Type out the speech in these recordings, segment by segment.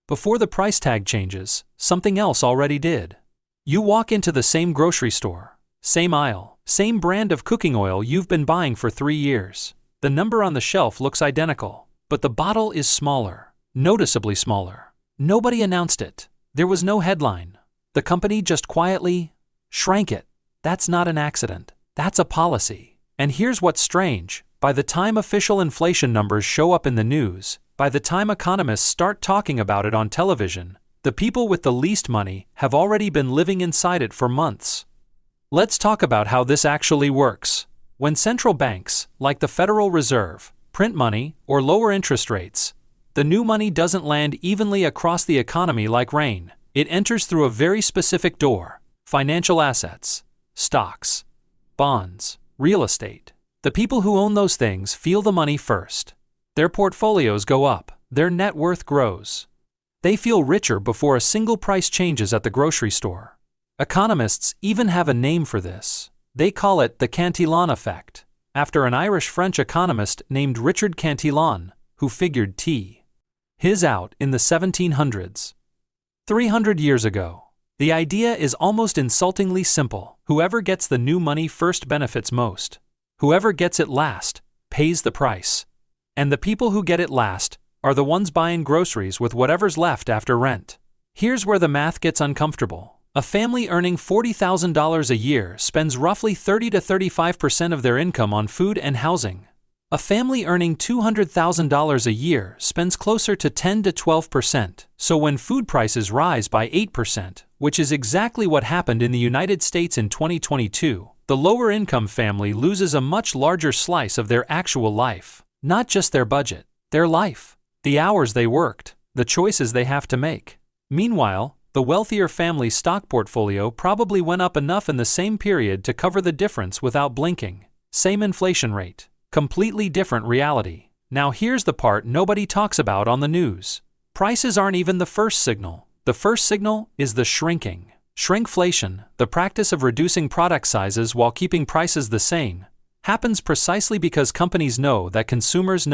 Before the price tag changes, something else already did. You walk into the same grocery store, same aisle, same brand of cooking oil you've been buying for 3 years. The number on the shelf looks identical, but the bottle is smaller, noticeably smaller. Nobody announced it. There was no headline. The company just quietly shrank it. That's not an accident. That's a policy. And here's what's strange. By the time official inflation numbers show up in the news, by the time economists start talking about it on television, the people with the least money have already been living inside it for months. Let's talk about how this actually works. When central banks, like the Federal Reserve, print money or lower interest rates, the new money doesn't land evenly across the economy like rain. It enters through a very specific door: financial assets, stocks, bonds, real estate. The people who own those things feel the money first. Their portfolios go up, their net worth grows. They feel richer before a single price changes at the grocery store. Economists even have a name for this. They call it the Cantillon Effect, after an Irish-French economist named Richard Cantillon, who figured his out in the 1700s. 300 years ago. The idea is almost insultingly simple. Whoever gets the new money first benefits most. Whoever gets it last pays the price. And the people who get it last are the ones buying groceries with whatever's left after rent. Here's where the math gets uncomfortable. A family earning $40,000 a year spends roughly 30 to 35% of their income on food and housing. A family earning $200,000 a year spends closer to 10 to 12%. So when food prices rise by 8%, which is exactly what happened in the United States in 2022, the lower income family loses a much larger slice of their actual life. Not just their budget, their life, the hours they worked, the choices they have to make. Meanwhile, the wealthier family's stock portfolio probably went up enough in the same period to cover the difference without blinking. Same inflation rate. Completely different reality. Now here's the part nobody talks about on the news. Prices aren't even the first signal. The first signal is the shrinking. Shrinkflation, the practice of reducing product sizes while keeping prices the same, happens precisely because companies know that consumers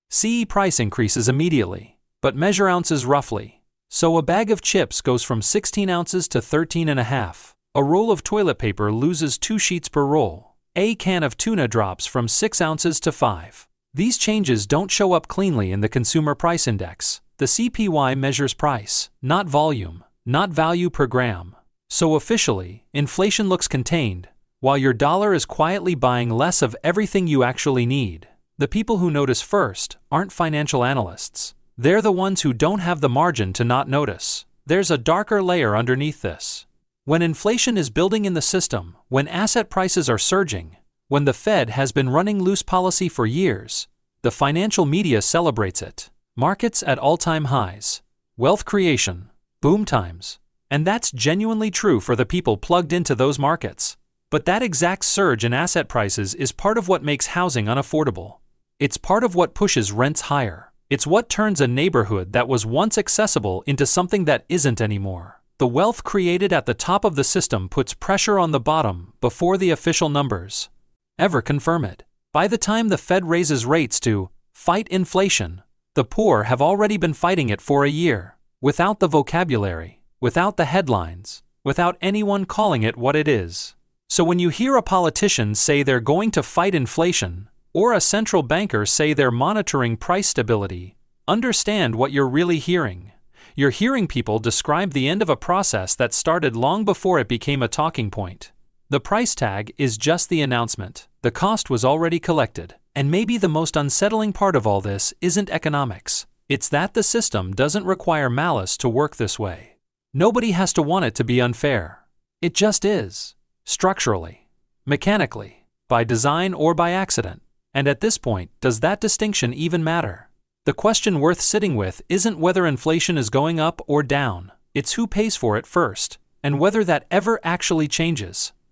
see price increases immediately, but measure ounces roughly. So a bag of chips goes from 16 ounces to 13.5. A roll of toilet paper loses 2 sheets per roll. A can of tuna drops from 6 ounces to 5. These changes don't show up cleanly in the Consumer Price Index. The CPI measures price, not volume, not value per gram. So officially, inflation looks contained, while your dollar is quietly buying less of everything you actually need. The people who notice first aren't financial analysts. They're the ones who don't have the margin to not notice. There's a darker layer underneath this. When inflation is building in the system, when asset prices are surging, when the Fed has been running loose policy for years, the financial media celebrates it. Markets at all-time highs, wealth creation, boom times. And that's genuinely true for the people plugged into those markets. But that exact surge in asset prices is part of what makes housing unaffordable. It's part of what pushes rents higher. It's what turns a neighborhood that was once accessible into something that isn't anymore. The wealth created at the top of the system puts pressure on the bottom before the official numbers ever confirm it. By the time the Fed raises rates to fight inflation, the poor have already been fighting it for a year, without the vocabulary, without the headlines, without anyone calling it what it is. So when you hear a politician say they're going to fight inflation, or a central banker say they're monitoring price stability, understand what you're really hearing. You're hearing people describe the end of a process that started long before it became a talking point. The price tag is just the announcement. The cost was already collected. And maybe the most unsettling part of all this isn't economics. It's that the system doesn't require malice to work this way. Nobody has to want it to be unfair. It just is. Structurally, mechanically, by design or by accident. And at this point, does that distinction even matter? The question worth sitting with isn't whether inflation is going up or down. It's who pays for it first, and whether that ever actually changes.